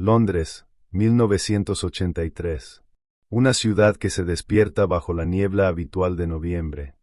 Londres, 1983. Una ciudad que se despierta bajo la niebla habitual de noviembre.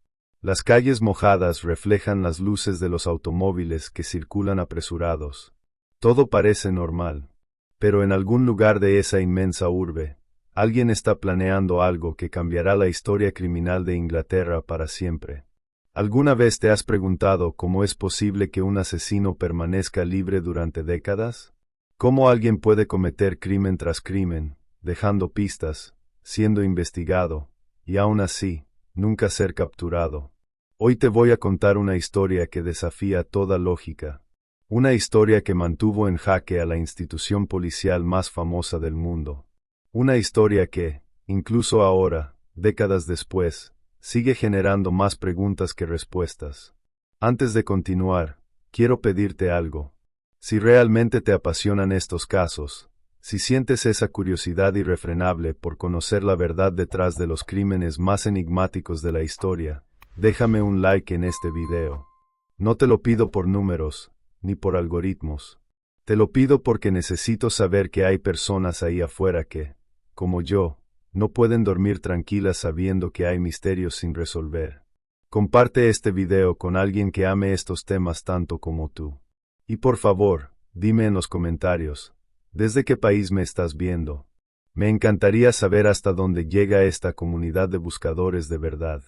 Las calles mojadas reflejan las luces de los automóviles que circulan apresurados. Todo parece normal. Pero en algún lugar de esa inmensa urbe, alguien está planeando algo que cambiará la historia criminal de Inglaterra para siempre. ¿Alguna vez te has preguntado cómo es posible que un asesino permanezca libre durante décadas? ¿Cómo alguien puede cometer crimen tras crimen, dejando pistas, siendo investigado, y aún así, nunca ser capturado? Hoy te voy a contar una historia que desafía toda lógica. Una historia que mantuvo en jaque a la institución policial más famosa del mundo. Una historia que, incluso ahora, décadas después, sigue generando más preguntas que respuestas. Antes de continuar, quiero pedirte algo. Si realmente te apasionan estos casos, si sientes esa curiosidad irrefrenable por conocer la verdad detrás de los crímenes más enigmáticos de la historia, déjame un like en este video. No te lo pido por números, ni por algoritmos. Te lo pido porque necesito saber que hay personas ahí afuera que, como yo, no pueden dormir tranquilas sabiendo que hay misterios sin resolver. Comparte este video con alguien que ame estos temas tanto como tú. Y por favor, dime en los comentarios, ¿desde qué país me estás viendo? Me encantaría saber hasta dónde llega esta comunidad de buscadores de verdad.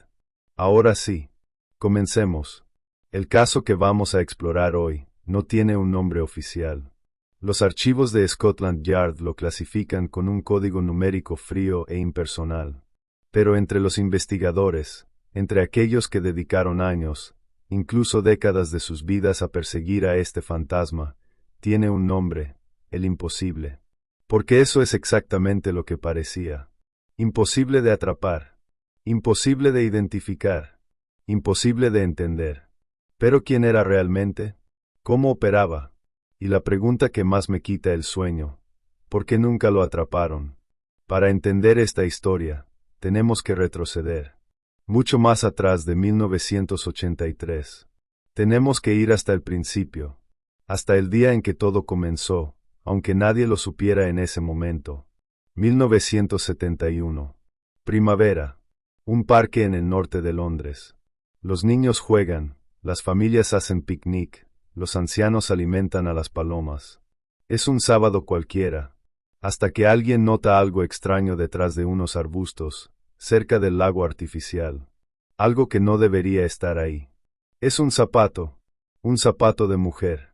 Ahora sí, comencemos. El caso que vamos a explorar hoy no tiene un nombre oficial. Los archivos de Scotland Yard lo clasifican con un código numérico frío e impersonal. Pero entre los investigadores, entre aquellos que dedicaron años, incluso décadas de sus vidas a perseguir a este fantasma, tiene un nombre, el imposible. Porque eso es exactamente lo que parecía. Imposible de atrapar. Imposible de identificar. Imposible de entender. ¿Pero quién era realmente? ¿Cómo operaba? Y la pregunta que más me quita el sueño, ¿por qué nunca lo atraparon? Para entender esta historia, tenemos que retroceder. Mucho más atrás de 1983. Tenemos que ir hasta el principio, hasta el día en que todo comenzó, aunque nadie lo supiera en ese momento. 1971. Primavera. Un parque en el norte de Londres. Los niños juegan, las familias hacen picnic, los ancianos alimentan a las palomas. Es un sábado cualquiera, hasta que alguien nota algo extraño detrás de unos arbustos, cerca del lago artificial. Algo que no debería estar ahí. Es un zapato de mujer.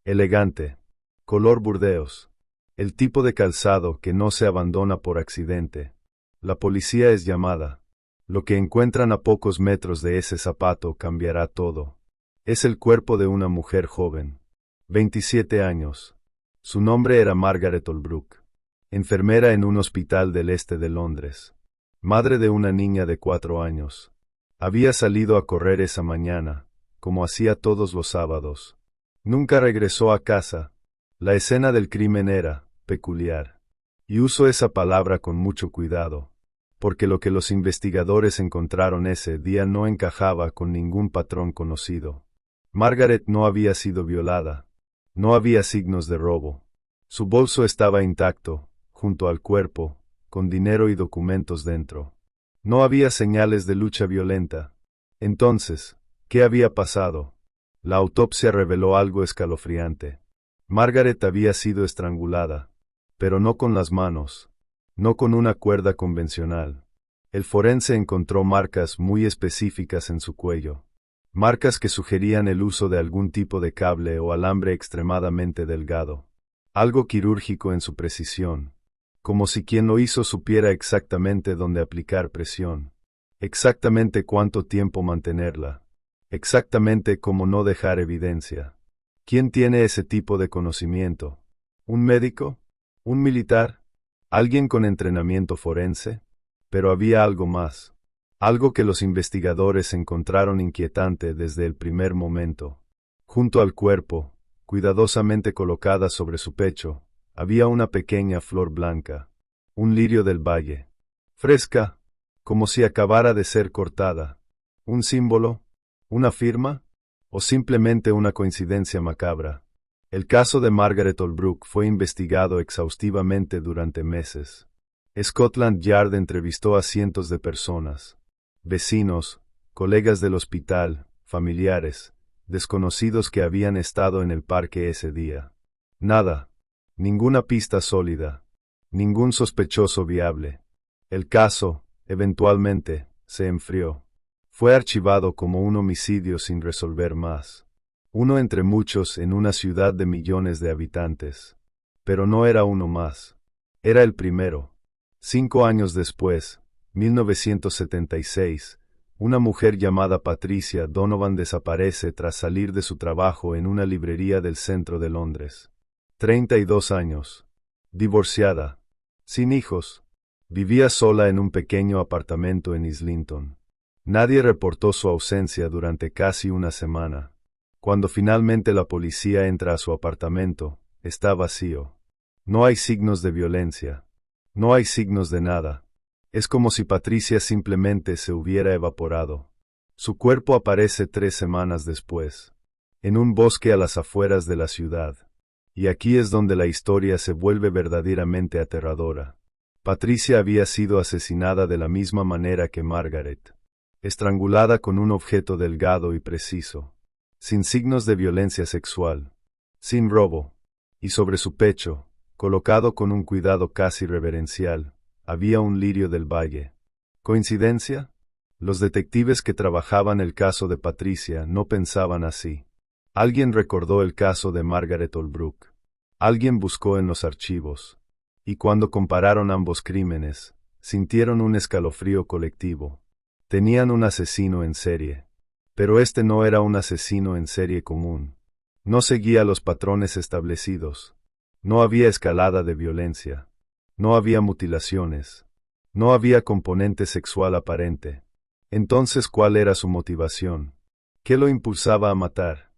Elegante. Color burdeos. El tipo de calzado que no se abandona por accidente. La policía es llamada. Lo que encuentran a pocos metros de ese zapato cambiará todo. Es el cuerpo de una mujer joven. 27 años. Su nombre era Margaret Holbrook. Enfermera en un hospital del este de Londres. Madre de una niña de 4 años. Había salido a correr esa mañana, como hacía todos los sábados. Nunca regresó a casa. La escena del crimen era peculiar. Y uso esa palabra con mucho cuidado, porque lo que los investigadores encontraron ese día no encajaba con ningún patrón conocido. Margaret no había sido violada. No había signos de robo. Su bolso estaba intacto, junto al cuerpo, con dinero y documentos dentro. No había señales de lucha violenta. Entonces, ¿qué había pasado? La autopsia reveló algo escalofriante. Margaret había sido estrangulada, pero no con las manos, no con una cuerda convencional. El forense encontró marcas muy específicas en su cuello. Marcas que sugerían el uso de algún tipo de cable o alambre extremadamente delgado. Algo quirúrgico en su precisión. Como si quien lo hizo supiera exactamente dónde aplicar presión. Exactamente cuánto tiempo mantenerla. Exactamente cómo no dejar evidencia. ¿Quién tiene ese tipo de conocimiento? ¿Un médico? ¿Un militar? ¿Alguien con entrenamiento forense? Pero había algo más. Algo que los investigadores encontraron inquietante desde el primer momento. Junto al cuerpo, cuidadosamente colocada sobre su pecho, había una pequeña flor blanca. Un lirio del valle. Fresca, como si acabara de ser cortada. ¿Un símbolo? ¿Una firma? ¿O simplemente una coincidencia macabra? El caso de Margaret Holbrook fue investigado exhaustivamente durante meses. Scotland Yard entrevistó a cientos de personas, vecinos, colegas del hospital, familiares, desconocidos que habían estado en el parque ese día. Nada. Ninguna pista sólida. Ningún sospechoso viable. El caso, eventualmente, se enfrió. Fue archivado como un homicidio sin resolver más. Uno entre muchos en una ciudad de millones de habitantes. Pero no era uno más. Era el primero. 5 años después, 1976, una mujer llamada Patricia Donovan desaparece tras salir de su trabajo en una librería del centro de Londres. 32 años. Divorciada. Sin hijos. Vivía sola en un pequeño apartamento en Islington. Nadie reportó su ausencia durante casi una semana. Cuando finalmente la policía entra a su apartamento, está vacío. No hay signos de violencia. No hay signos de nada. Es como si Patricia simplemente se hubiera evaporado. Su cuerpo aparece 3 semanas después, en un bosque a las afueras de la ciudad. Y aquí es donde la historia se vuelve verdaderamente aterradora. Patricia había sido asesinada de la misma manera que Margaret. Estrangulada con un objeto delgado y preciso. Sin signos de violencia sexual. Sin robo. Y sobre su pecho, colocado con un cuidado casi reverencial, había un lirio del valle. ¿Coincidencia? Los detectives que trabajaban el caso de Patricia no pensaban así. Alguien recordó el caso de Margaret Holbrook. Alguien buscó en los archivos. Y cuando compararon ambos crímenes, sintieron un escalofrío colectivo. Tenían un asesino en serie. Pero este no era un asesino en serie común. No seguía los patrones establecidos. No había escalada de violencia. No había mutilaciones. No había componente sexual aparente. Entonces, ¿cuál era su motivación? ¿Qué lo impulsaba a matar?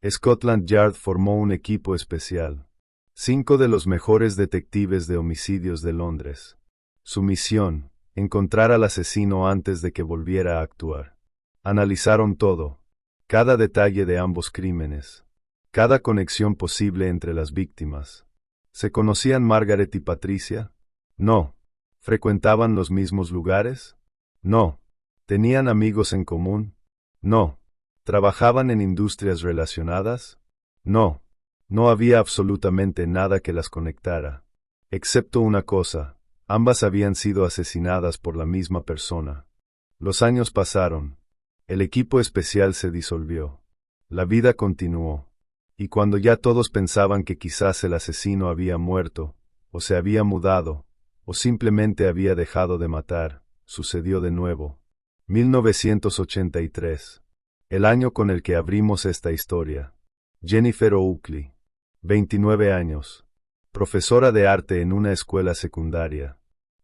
Scotland Yard formó un equipo especial. 5 de los mejores detectives de homicidios de Londres. Su misión, encontrar al asesino antes de que volviera a actuar. Analizaron todo. Cada detalle de ambos crímenes. Cada conexión posible entre las víctimas. ¿Se conocían Margaret y Patricia? No. ¿Frecuentaban los mismos lugares? No. ¿Tenían amigos en común? No. ¿Trabajaban en industrias relacionadas? No. No había absolutamente nada que las conectara. Excepto una cosa, ambas habían sido asesinadas por la misma persona. Los años pasaron. El equipo especial se disolvió. La vida continuó. Y cuando ya todos pensaban que quizás el asesino había muerto, o se había mudado, o simplemente había dejado de matar, sucedió de nuevo. 1983. El año con el que abrimos esta historia. Jennifer Oakley. 29 años. Profesora de arte en una escuela secundaria.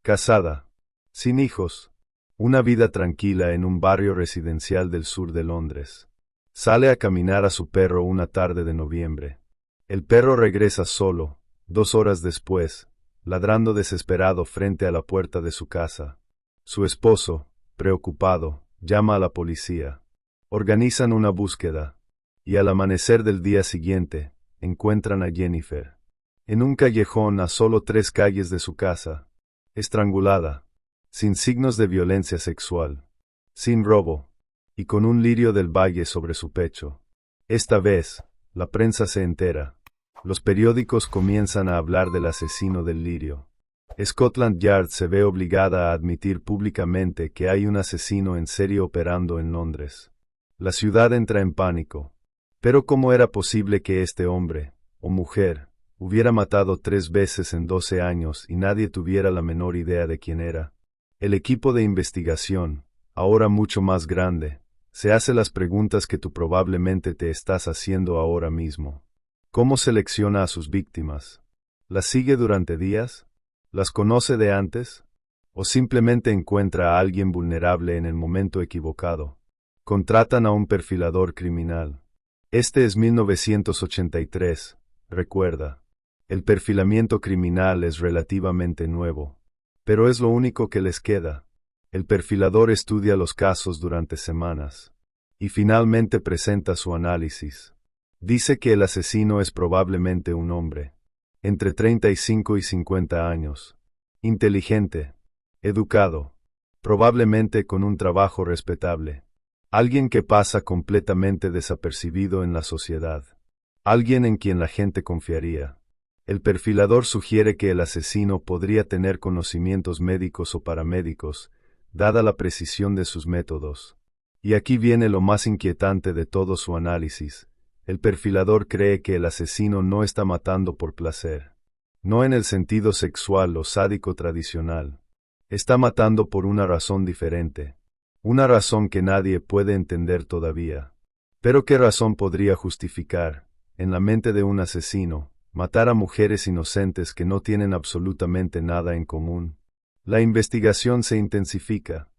Casada. Sin hijos. Una vida tranquila en un barrio residencial del sur de Londres. Sale a caminar a su perro una tarde de noviembre. El perro regresa solo, 2 horas después, ladrando desesperado frente a la puerta de su casa. Su esposo, preocupado, llama a la policía. Organizan una búsqueda. Y al amanecer del día siguiente, encuentran a Jennifer. En un callejón a solo 3 calles de su casa. Estrangulada. Sin signos de violencia sexual. Sin robo. Y con un lirio del valle sobre su pecho. Esta vez, la prensa se entera. Los periódicos comienzan a hablar del asesino del lirio. Scotland Yard se ve obligada a admitir públicamente que hay un asesino en serie operando en Londres. La ciudad entra en pánico. Pero ¿cómo era posible que este hombre, o mujer, hubiera matado 3 veces en 12 años y nadie tuviera la menor idea de quién era? El equipo de investigación, ahora mucho más grande, se hace las preguntas que tú probablemente te estás haciendo ahora mismo. ¿Cómo selecciona a sus víctimas? ¿Las sigue durante días? ¿Las conoce de antes? ¿O simplemente encuentra a alguien vulnerable en el momento equivocado? Contratan a un perfilador criminal. Este es 1983, recuerda. El perfilamiento criminal es relativamente nuevo. Pero es lo único que les queda. El perfilador estudia los casos durante semanas. Y finalmente presenta su análisis. Dice que el asesino es probablemente un hombre, entre 35 y 50 años, inteligente, educado, probablemente con un trabajo respetable, alguien que pasa completamente desapercibido en la sociedad, alguien en quien la gente confiaría. El perfilador sugiere que el asesino podría tener conocimientos médicos o paramédicos, dada la precisión de sus métodos. Y aquí viene lo más inquietante de todo su análisis. El perfilador cree que el asesino no está matando por placer. No en el sentido sexual o sádico tradicional. Está matando por una razón diferente. Una razón que nadie puede entender todavía. Pero ¿qué razón podría justificar, en la mente de un asesino, matar a mujeres inocentes que no tienen absolutamente nada en común? La investigación se intensifica.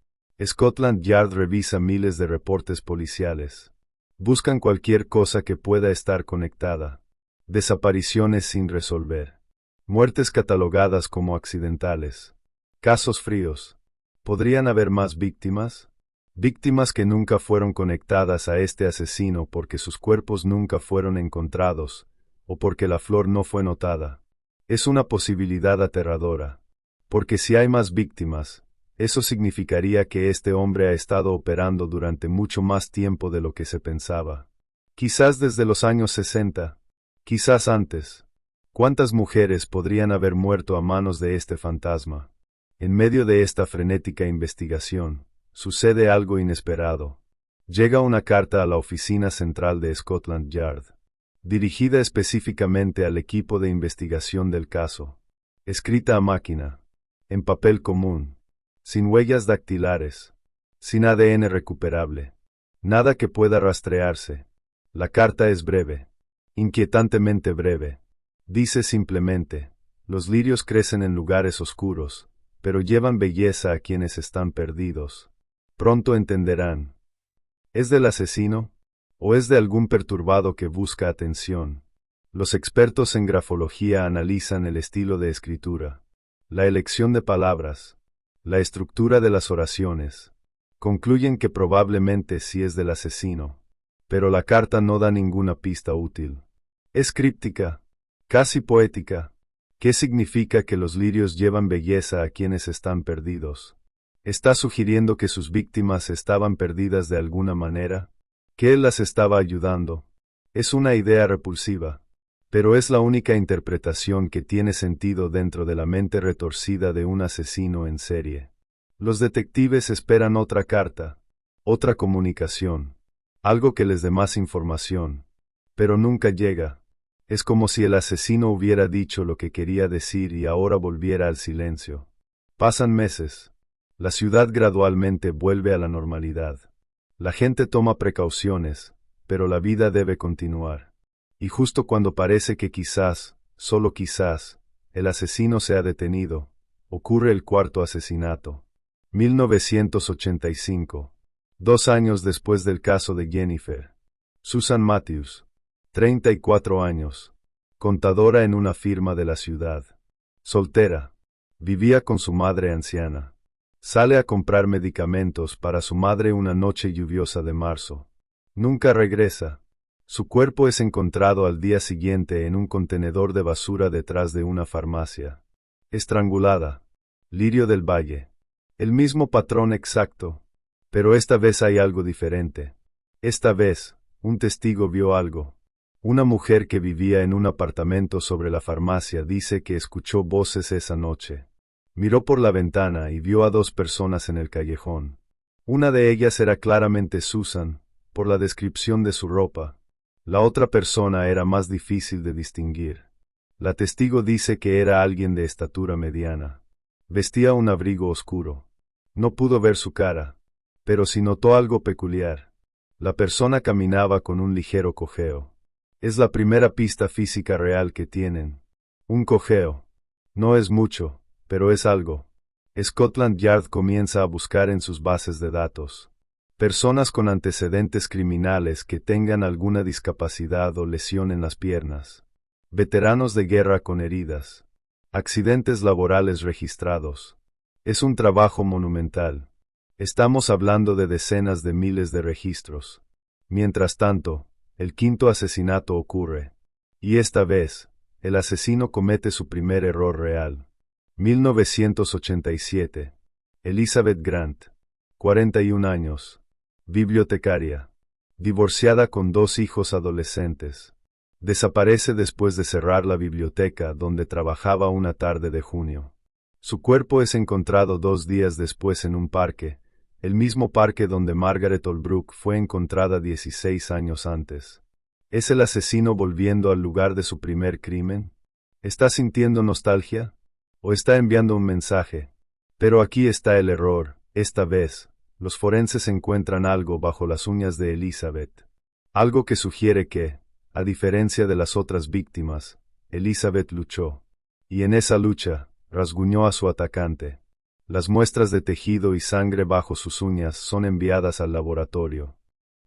Scotland Yard revisa miles de reportes policiales. Buscan cualquier cosa que pueda estar conectada. Desapariciones sin resolver. Muertes catalogadas como accidentales. Casos fríos. ¿Podrían haber más víctimas? Víctimas que nunca fueron conectadas a este asesino porque sus cuerpos nunca fueron encontrados, o porque la flor no fue notada. Es una posibilidad aterradora. Porque si hay más víctimas, eso significaría que este hombre ha estado operando durante mucho más tiempo de lo que se pensaba. Quizás desde los años 60, quizás antes. ¿Cuántas mujeres podrían haber muerto a manos de este fantasma? En medio de esta frenética investigación, sucede algo inesperado. Llega una carta a la oficina central de Scotland Yard, dirigida específicamente al equipo de investigación del caso. Escrita a máquina, en papel común, sin huellas dactilares, sin ADN recuperable, nada que pueda rastrearse. La carta es breve, inquietantemente breve. Dice simplemente: los lirios crecen en lugares oscuros, pero llevan belleza a quienes están perdidos. Pronto entenderán. ¿Es del asesino? ¿O es de algún perturbado que busca atención? Los expertos en grafología analizan el estilo de escritura, la elección de palabras, la estructura de las oraciones. Concluyen que probablemente sí es del asesino. Pero la carta no da ninguna pista útil. Es críptica, casi poética. ¿Qué significa que los lirios llevan belleza a quienes están perdidos? ¿Está sugiriendo que sus víctimas estaban perdidas de alguna manera? ¿Que él las estaba ayudando? Es una idea repulsiva, pero es la única interpretación que tiene sentido dentro de la mente retorcida de un asesino en serie. Los detectives esperan otra carta, otra comunicación, algo que les dé más información, pero nunca llega. Es como si el asesino hubiera dicho lo que quería decir y ahora volviera al silencio. Pasan meses. La ciudad gradualmente vuelve a la normalidad. La gente toma precauciones, pero la vida debe continuar. Y justo cuando parece que quizás, solo quizás, el asesino se ha detenido, ocurre el cuarto asesinato. 1985. 2 años después del caso de Jennifer. Susan Matthews, 34 años, contadora en una firma de la ciudad. Soltera. Vivía con su madre anciana. Sale a comprar medicamentos para su madre una noche lluviosa de marzo. Nunca regresa. Su cuerpo es encontrado al día siguiente en un contenedor de basura detrás de una farmacia. Estrangulada. Lirio del Valle. El mismo patrón exacto. Pero esta vez hay algo diferente. Esta vez, un testigo vio algo. Una mujer que vivía en un apartamento sobre la farmacia dice que escuchó voces esa noche. Miró por la ventana y vio a 2 personas en el callejón. Una de ellas era claramente Susan, por la descripción de su ropa. La otra persona era más difícil de distinguir. La testigo dice que era alguien de estatura mediana. Vestía un abrigo oscuro. No pudo ver su cara, pero sí notó algo peculiar. La persona caminaba con un ligero cojeo. Es la primera pista física real que tienen. Un cojeo. No es mucho, pero es algo. Scotland Yard comienza a buscar en sus bases de datos. Personas con antecedentes criminales que tengan alguna discapacidad o lesión en las piernas. Veteranos de guerra con heridas. Accidentes laborales registrados. Es un trabajo monumental. Estamos hablando de decenas de miles de registros. Mientras tanto, El quinto asesinato ocurre. Y esta vez, el asesino comete su primer error real. 1987. Elizabeth Grant. 41 años. Bibliotecaria. Divorciada con 2 hijos adolescentes. Desaparece después de cerrar la biblioteca donde trabajaba una tarde de junio. Su cuerpo es encontrado 2 días después en un parque, el mismo parque donde Margaret Holbrook fue encontrada 16 años antes. ¿Es el asesino volviendo al lugar de su primer crimen? ¿Está sintiendo nostalgia? ¿O está enviando un mensaje? Pero aquí está el error. Esta vez, los forenses encuentran algo bajo las uñas de Elizabeth. Algo que sugiere que, a diferencia de las otras víctimas, Elizabeth luchó. Y en esa lucha, rasguñó a su atacante. Las muestras de tejido y sangre bajo sus uñas son enviadas al laboratorio.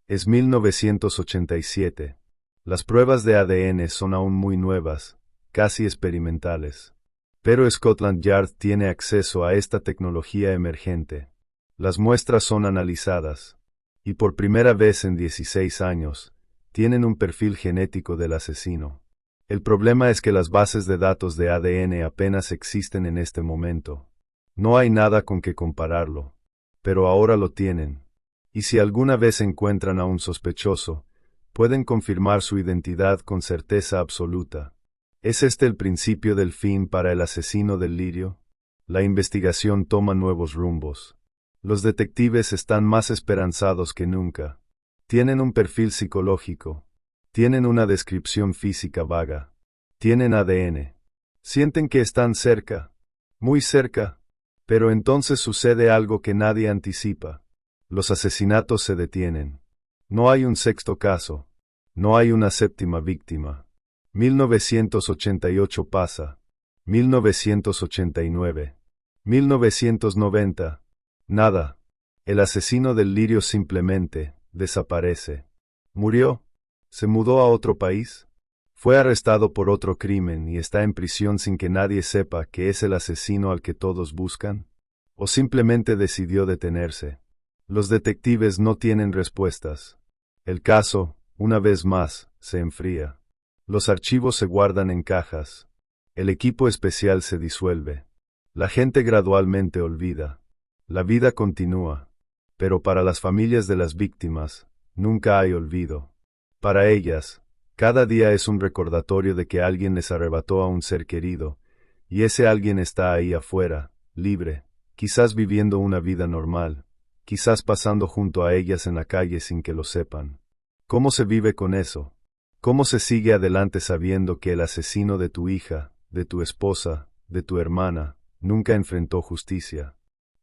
Es 1987. Las pruebas de ADN son aún muy nuevas, casi experimentales. Pero Scotland Yard tiene acceso a esta tecnología emergente. Las muestras son analizadas, y por primera vez en 16 años, tienen un perfil genético del asesino. El problema es que las bases de datos de ADN apenas existen en este momento. No hay nada con que compararlo. Pero ahora lo tienen. Y si alguna vez encuentran a un sospechoso, pueden confirmar su identidad con certeza absoluta. ¿Es este el principio del fin para el asesino del lirio? La investigación toma nuevos rumbos. Los detectives están más esperanzados que nunca. Tienen un perfil psicológico. Tienen una descripción física vaga. Tienen ADN. Sienten que están cerca. Muy cerca. Pero entonces sucede algo que nadie anticipa. Los asesinatos se detienen. No hay un sexto caso. No hay una séptima víctima. 1988 pasa. 1989. 1990. Nada. El asesino del lirio simplemente desaparece. ¿Murió? ¿Se mudó a otro país? ¿Fue arrestado por otro crimen y está en prisión sin que nadie sepa que es el asesino al que todos buscan? ¿O simplemente decidió detenerse? Los detectives no tienen respuestas. El caso, una vez más, se enfría. Los archivos se guardan en cajas. El equipo especial se disuelve. La gente gradualmente olvida. La vida continúa. Pero para las familias de las víctimas, nunca hay olvido. Para ellas, cada día es un recordatorio de que alguien les arrebató a un ser querido, y ese alguien está ahí afuera, libre, quizás viviendo una vida normal, quizás pasando junto a ellas en la calle sin que lo sepan. ¿Cómo se vive con eso? ¿Cómo se sigue adelante sabiendo que el asesino de tu hija, de tu esposa, de tu hermana, nunca enfrentó justicia?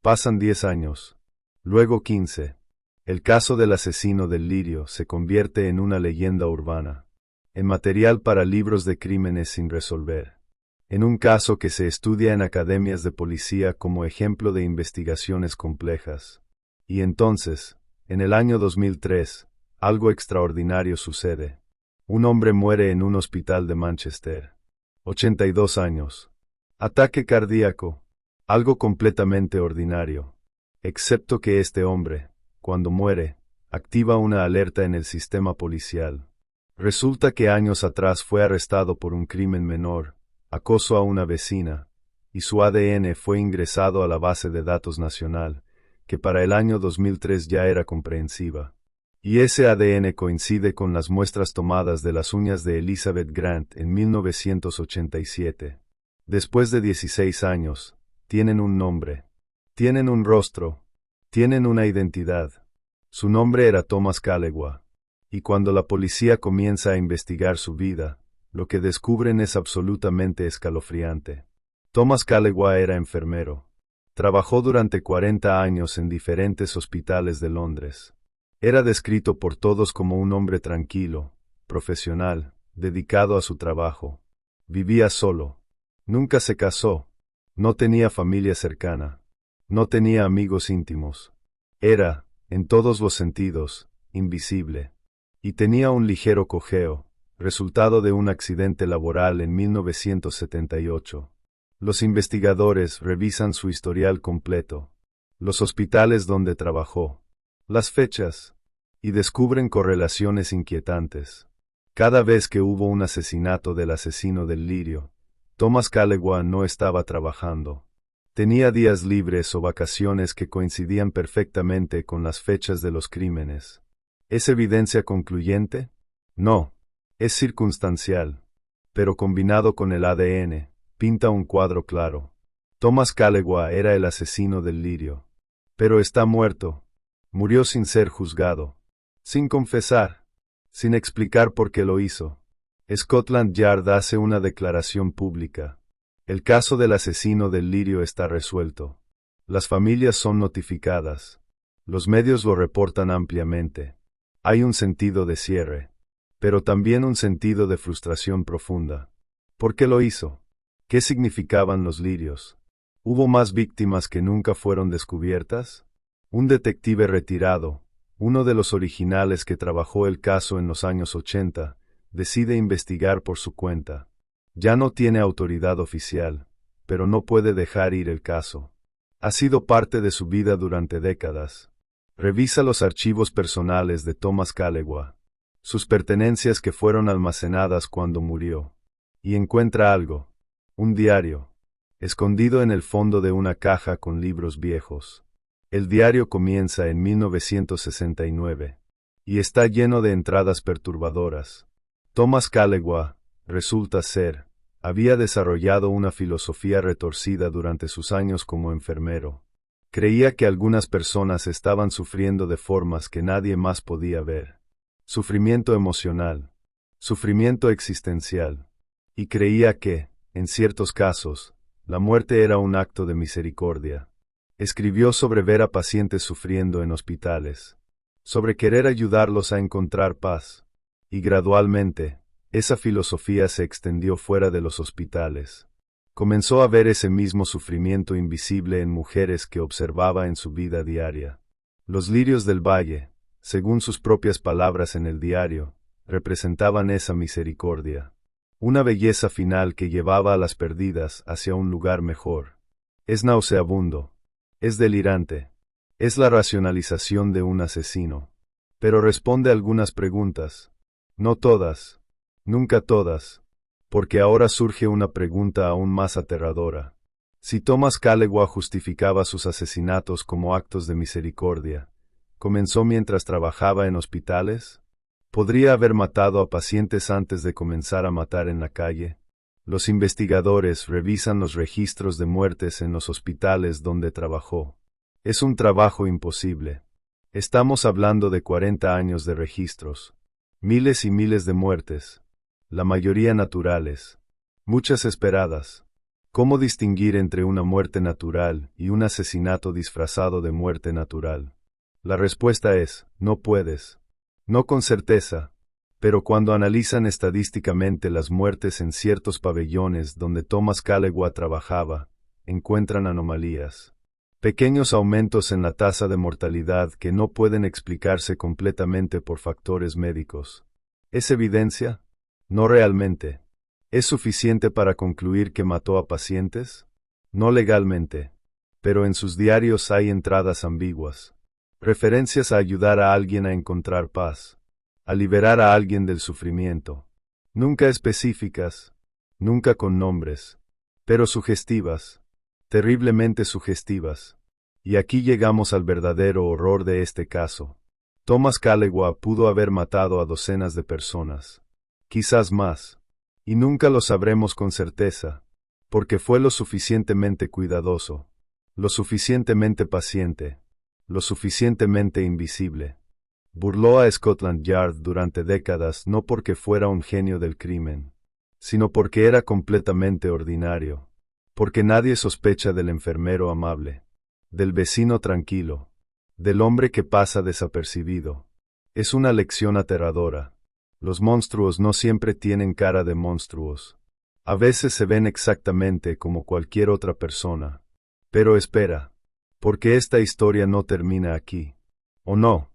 Pasan 10 años. Luego 15. El caso del asesino del lirio se convierte en una leyenda urbana. En material para libros de crímenes sin resolver. En un caso que se estudia en academias de policía como ejemplo de investigaciones complejas. Y entonces, en el año 2003, algo extraordinario sucede. Un hombre muere en un hospital de Manchester. 82 años. Ataque cardíaco. Algo completamente ordinario. Excepto que este hombre, cuando muere, activa una alerta en el sistema policial. Resulta que años atrás fue arrestado por un crimen menor, acoso a una vecina, y su ADN fue ingresado a la base de datos nacional, que para el año 2003 ya era comprensiva. Y ese ADN coincide con las muestras tomadas de las uñas de Elizabeth Grant en 1987. Después de 16 años, tienen un nombre. Tienen un rostro. Tienen una identidad. Su nombre era Thomas Callegua. Y cuando la policía comienza a investigar su vida, lo que descubren es absolutamente escalofriante. Thomas Callegua era enfermero. Trabajó durante 40 años en diferentes hospitales de Londres. Era descrito por todos como un hombre tranquilo, profesional, dedicado a su trabajo. Vivía solo. Nunca se casó. No tenía familia cercana. No tenía amigos íntimos. Era, en todos los sentidos, invisible. Y tenía un ligero cojeo, resultado de un accidente laboral en 1978. Los investigadores revisan su historial completo, los hospitales donde trabajó, las fechas, y descubren correlaciones inquietantes. Cada vez que hubo un asesinato del asesino del Lirio, Thomas Callegua no estaba trabajando. Tenía días libres o vacaciones que coincidían perfectamente con las fechas de los crímenes. ¿Es evidencia concluyente? No. Es circunstancial. Pero combinado con el ADN, pinta un cuadro claro. Thomas Callegua era el asesino del Lirio. Pero está muerto. Murió sin ser juzgado. Sin confesar. Sin explicar por qué lo hizo. Scotland Yard hace una declaración pública. El caso del asesino del Lirio está resuelto. Las familias son notificadas. Los medios lo reportan ampliamente. Hay un sentido de cierre. Pero también un sentido de frustración profunda. ¿Por qué lo hizo? ¿Qué significaban los lirios? ¿Hubo más víctimas que nunca fueron descubiertas? Un detective retirado, uno de los originales que trabajó el caso en los años 80, decide investigar por su cuenta. Ya no tiene autoridad oficial, pero no puede dejar ir el caso. Ha sido parte de su vida durante décadas. Revisa los archivos personales de Thomas Callegua, sus pertenencias que fueron almacenadas cuando murió, y encuentra algo, un diario, escondido en el fondo de una caja con libros viejos. El diario comienza en 1969, y está lleno de entradas perturbadoras. Thomas Callegua, resulta ser, había desarrollado una filosofía retorcida durante sus años como enfermero. Creía que algunas personas estaban sufriendo de formas que nadie más podía ver. Sufrimiento emocional, sufrimiento existencial. Y creía que, en ciertos casos, la muerte era un acto de misericordia. Escribió sobre ver a pacientes sufriendo en hospitales, sobre querer ayudarlos a encontrar paz. Y gradualmente, esa filosofía se extendió fuera de los hospitales. Comenzó a ver ese mismo sufrimiento invisible en mujeres que observaba en su vida diaria. Los lirios del valle, según sus propias palabras en el diario, representaban esa misericordia. Una belleza final que llevaba a las perdidas hacia un lugar mejor. Es nauseabundo. Es delirante. Es la racionalización de un asesino. Pero responde algunas preguntas. No todas. Nunca todas. Porque ahora surge una pregunta aún más aterradora. Si Thomas Callegua justificaba sus asesinatos como actos de misericordia, ¿comenzó mientras trabajaba en hospitales? ¿Podría haber matado a pacientes antes de comenzar a matar en la calle? Los investigadores revisan los registros de muertes en los hospitales donde trabajó. Es un trabajo imposible. Estamos hablando de 40 años de registros. Miles y miles de muertes. La mayoría naturales. Muchas esperadas. ¿Cómo distinguir entre una muerte natural y un asesinato disfrazado de muerte natural? La respuesta es, no puedes. No con certeza. Pero cuando analizan estadísticamente las muertes en ciertos pabellones donde Thomas Callegua trabajaba, encuentran anomalías. Pequeños aumentos en la tasa de mortalidad que no pueden explicarse completamente por factores médicos. ¿Es evidencia? No realmente. ¿Es suficiente para concluir que mató a pacientes? No legalmente. Pero en sus diarios hay entradas ambiguas. Referencias a ayudar a alguien a encontrar paz. A liberar a alguien del sufrimiento. Nunca específicas. Nunca con nombres. Pero sugestivas. Terriblemente sugestivas. Y aquí llegamos al verdadero horror de este caso. Thomas Callegua pudo haber matado a docenas de personas. Quizás más. Y nunca lo sabremos con certeza, porque fue lo suficientemente cuidadoso, lo suficientemente paciente, lo suficientemente invisible. Burló a Scotland Yard durante décadas no porque fuera un genio del crimen, sino porque era completamente ordinario, porque nadie sospecha del enfermero amable, del vecino tranquilo, del hombre que pasa desapercibido. Es una lección aterradora. Los monstruos no siempre tienen cara de monstruos. A veces se ven exactamente como cualquier otra persona. Pero espera, porque esta historia no termina aquí. ¿O no?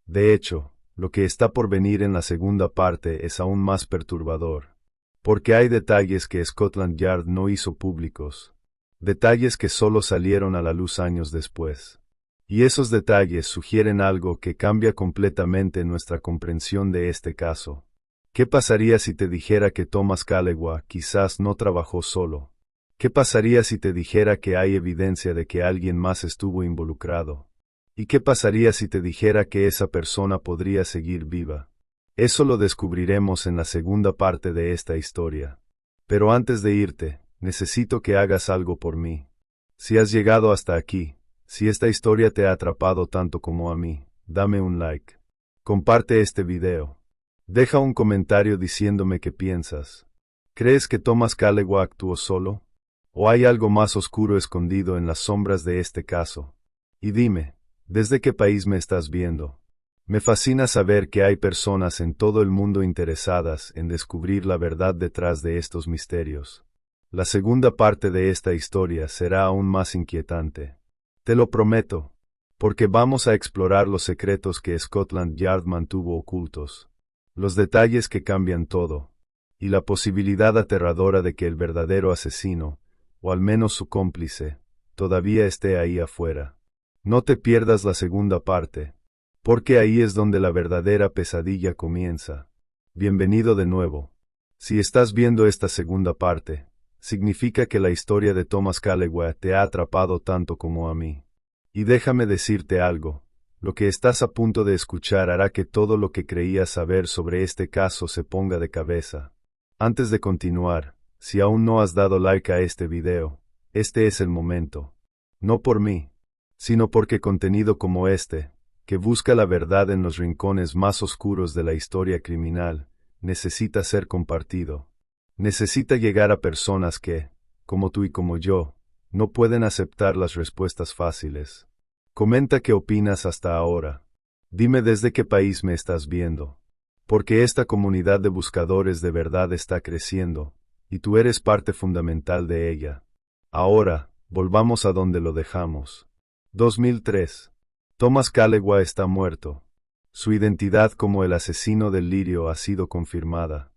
De hecho, lo que está por venir en la segunda parte es aún más perturbador. Porque hay detalles que Scotland Yard no hizo públicos. Detalles que solo salieron a la luz años después. Y esos detalles sugieren algo que cambia completamente nuestra comprensión de este caso. ¿Qué pasaría si te dijera que Thomas Callaway quizás no trabajó solo? ¿Qué pasaría si te dijera que hay evidencia de que alguien más estuvo involucrado? ¿Y qué pasaría si te dijera que esa persona podría seguir viva? Eso lo descubriremos en la segunda parte de esta historia. Pero antes de irte, necesito que hagas algo por mí. Si has llegado hasta aquí, si esta historia te ha atrapado tanto como a mí, dame un like. Comparte este video. Deja un comentario diciéndome qué piensas. ¿Crees que Thomas Callaway actuó solo? ¿O hay algo más oscuro escondido en las sombras de este caso? Y dime, ¿desde qué país me estás viendo? Me fascina saber que hay personas en todo el mundo interesadas en descubrir la verdad detrás de estos misterios. La segunda parte de esta historia será aún más inquietante. Te lo prometo, porque vamos a explorar los secretos que Scotland Yard mantuvo ocultos, los detalles que cambian todo, y la posibilidad aterradora de que el verdadero asesino, o al menos su cómplice, todavía esté ahí afuera. No te pierdas la segunda parte, porque ahí es donde la verdadera pesadilla comienza. Bienvenido de nuevo. Si estás viendo esta segunda parte, significa que la historia de Thomas Callaway te ha atrapado tanto como a mí. Y déjame decirte algo, lo que estás a punto de escuchar hará que todo lo que creías saber sobre este caso se ponga de cabeza. Antes de continuar, si aún no has dado like a este video, este es el momento. No por mí, sino porque contenido como este, que busca la verdad en los rincones más oscuros de la historia criminal, necesita ser compartido. Necesita llegar a personas que, como tú y como yo, no pueden aceptar las respuestas fáciles. Comenta qué opinas hasta ahora. Dime desde qué país me estás viendo. Porque esta comunidad de buscadores de verdad está creciendo, y tú eres parte fundamental de ella. Ahora, volvamos a donde lo dejamos. 2003. Thomas Callaway está muerto. Su identidad como el asesino del lirio ha sido confirmada.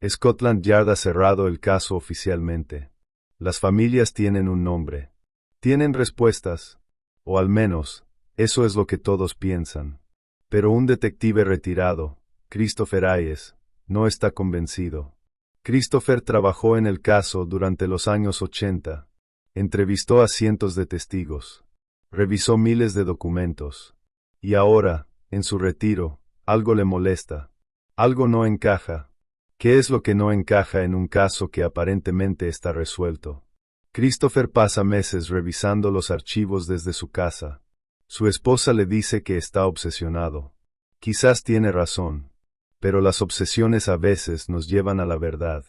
Scotland Yard ha cerrado el caso oficialmente. Las familias tienen un nombre. Tienen respuestas. O al menos, eso es lo que todos piensan. Pero un detective retirado, Christopher Hayes, no está convencido. Christopher trabajó en el caso durante los años 80. Entrevistó a cientos de testigos. Revisó miles de documentos. Y ahora, en su retiro, algo le molesta. Algo no encaja. ¿Qué es lo que no encaja en un caso que aparentemente está resuelto? Christopher pasa meses revisando los archivos desde su casa. Su esposa le dice que está obsesionado. Quizás tiene razón, pero las obsesiones a veces nos llevan a la verdad.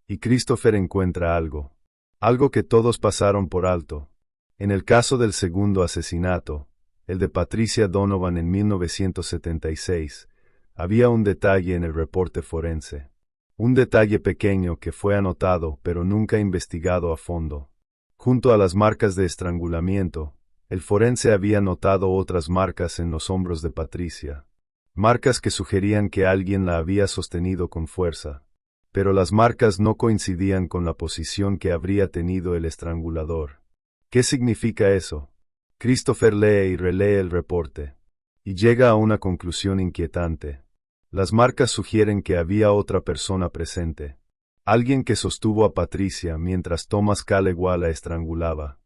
Y Christopher encuentra algo. Algo que todos pasaron por alto. En el caso del segundo asesinato, el de Patricia Donovan en 1976, había un detalle en el reporte forense. Un detalle pequeño que fue anotado pero nunca investigado a fondo. Junto a las marcas de estrangulamiento, el forense había notado otras marcas en los hombros de Patricia. Marcas que sugerían que alguien la había sostenido con fuerza. Pero las marcas no coincidían con la posición que habría tenido el estrangulador. ¿Qué significa eso? Christopher lee y relee el reporte. Y llega a una conclusión inquietante. Las marcas sugieren que había otra persona presente. Alguien que sostuvo a Patricia mientras Thomas Callaway la estrangulaba.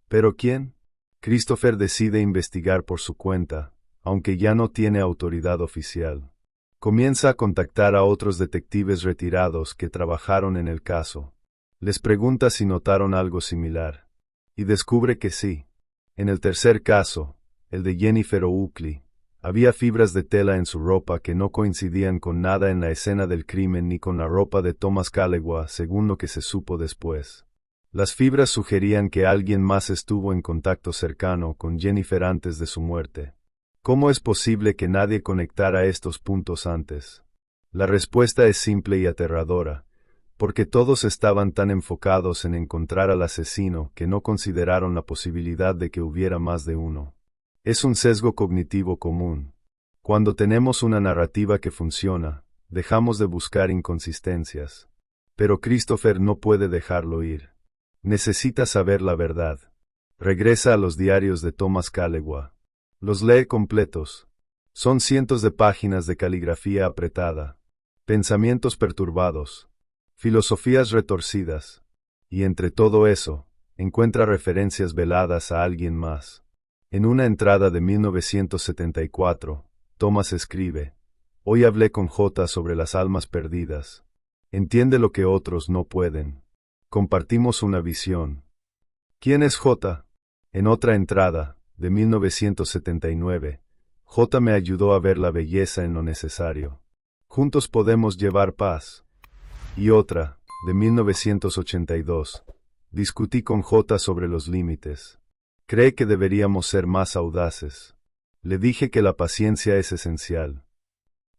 ¿Pero quién? Christopher decide investigar por su cuenta, aunque ya no tiene autoridad oficial. Comienza a contactar a otros detectives retirados que trabajaron en el caso. Les pregunta si notaron algo similar. Y descubre que sí. En el tercer caso, el de Jennifer Oakley, había fibras de tela en su ropa que no coincidían con nada en la escena del crimen ni con la ropa de Thomas Callaway, según lo que se supo después. Las fibras sugerían que alguien más estuvo en contacto cercano con Jennifer antes de su muerte. ¿Cómo es posible que nadie conectara estos puntos antes? La respuesta es simple y aterradora, porque todos estaban tan enfocados en encontrar al asesino que no consideraron la posibilidad de que hubiera más de uno. Es un sesgo cognitivo común. Cuando tenemos una narrativa que funciona, dejamos de buscar inconsistencias. Pero Christopher no puede dejarlo ir. Necesita saber la verdad. Regresa a los diarios de Thomas Callaway. Los lee completos. Son cientos de páginas de caligrafía apretada. pensamientos perturbados, filosofías retorcidas. Y entre todo eso, encuentra referencias veladas a alguien más. En una entrada de 1974, Thomas escribe: "Hoy hablé con J sobre las almas perdidas. Entiende lo que otros no pueden. Compartimos una visión". ¿Quién es J? En otra entrada, de 1979, J me ayudó a ver la belleza en lo necesario. Juntos podemos llevar paz. Y otra, de 1982, discutí con J sobre los límites. Cree que deberíamos ser más audaces. Le dije que la paciencia es esencial.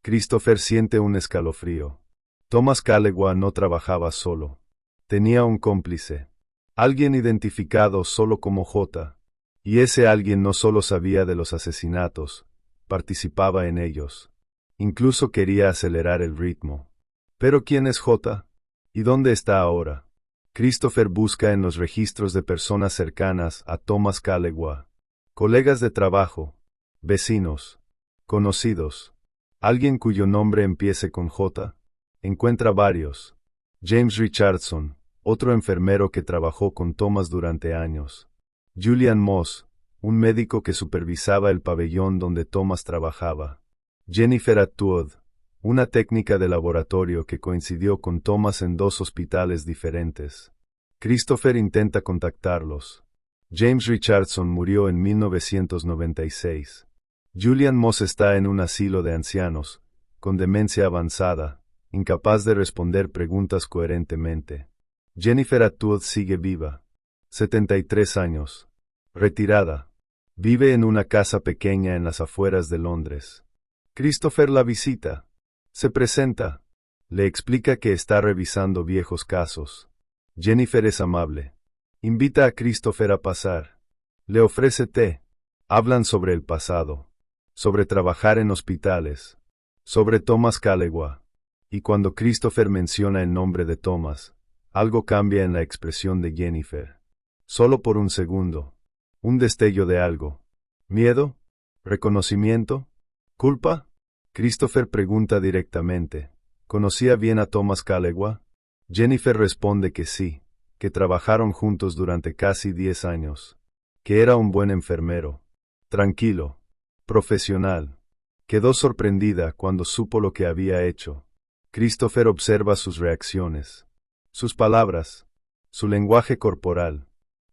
Christopher siente un escalofrío. Thomas Callewa no trabajaba solo. Tenía un cómplice. Alguien identificado solo como J. Y ese alguien no solo sabía de los asesinatos, participaba en ellos. Incluso quería acelerar el ritmo. ¿Pero quién es J? ¿Y dónde está ahora? Christopher busca en los registros de personas cercanas a Thomas Callewa. Colegas de trabajo, vecinos, conocidos. ¿Alguien cuyo nombre empiece con J? Encuentra varios. James Richardson, otro enfermero que trabajó con Thomas durante años. Julian Moss, un médico que supervisaba el pabellón donde Thomas trabajaba. Jennifer Atwood, una técnica de laboratorio que coincidió con Thomas en 2 hospitales diferentes. Christopher intenta contactarlos. James Richardson murió en 1996. Julian Moss está en un asilo de ancianos, con demencia avanzada, incapaz de responder preguntas coherentemente. Jennifer Atwood sigue viva. 73 años. Retirada. Vive en una casa pequeña en las afueras de Londres. Christopher la visita. Se presenta. Le explica que está revisando viejos casos. Jennifer es amable. Invita a Christopher a pasar. Le ofrece té. Hablan sobre el pasado. Sobre trabajar en hospitales. Sobre Thomas Callewa. Y cuando Christopher menciona el nombre de Thomas, algo cambia en la expresión de Jennifer. Solo por un segundo. Un destello de algo. ¿Miedo? ¿Reconocimiento? ¿Culpa? Christopher pregunta directamente. ¿Conocía bien a Thomas Callewa? Jennifer responde que sí, que trabajaron juntos durante casi 10 años. Que era un buen enfermero. Tranquilo. Profesional. Quedó sorprendida cuando supo lo que había hecho. Christopher observa sus reacciones, sus palabras, su lenguaje corporal,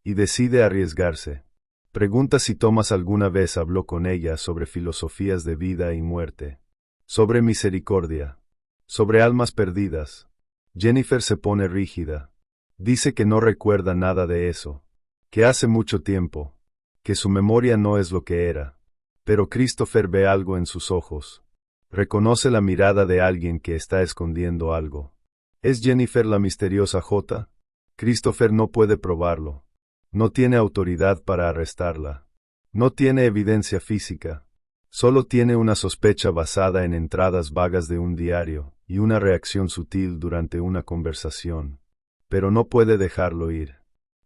y decide arriesgarse. Pregunta si Thomas alguna vez habló con ella sobre filosofías de vida y muerte, sobre misericordia, sobre almas perdidas. Jennifer se pone rígida. Dice que no recuerda nada de eso, que hace mucho tiempo, que su memoria no es lo que era. Pero Christopher ve algo en sus ojos. Reconoce la mirada de alguien que está escondiendo algo. ¿Es Jennifer la misteriosa J? Christopher no puede probarlo. No tiene autoridad para arrestarla. No tiene evidencia física. Solo tiene una sospecha basada en entradas vagas de un diario y una reacción sutil durante una conversación. Pero no puede dejarlo ir.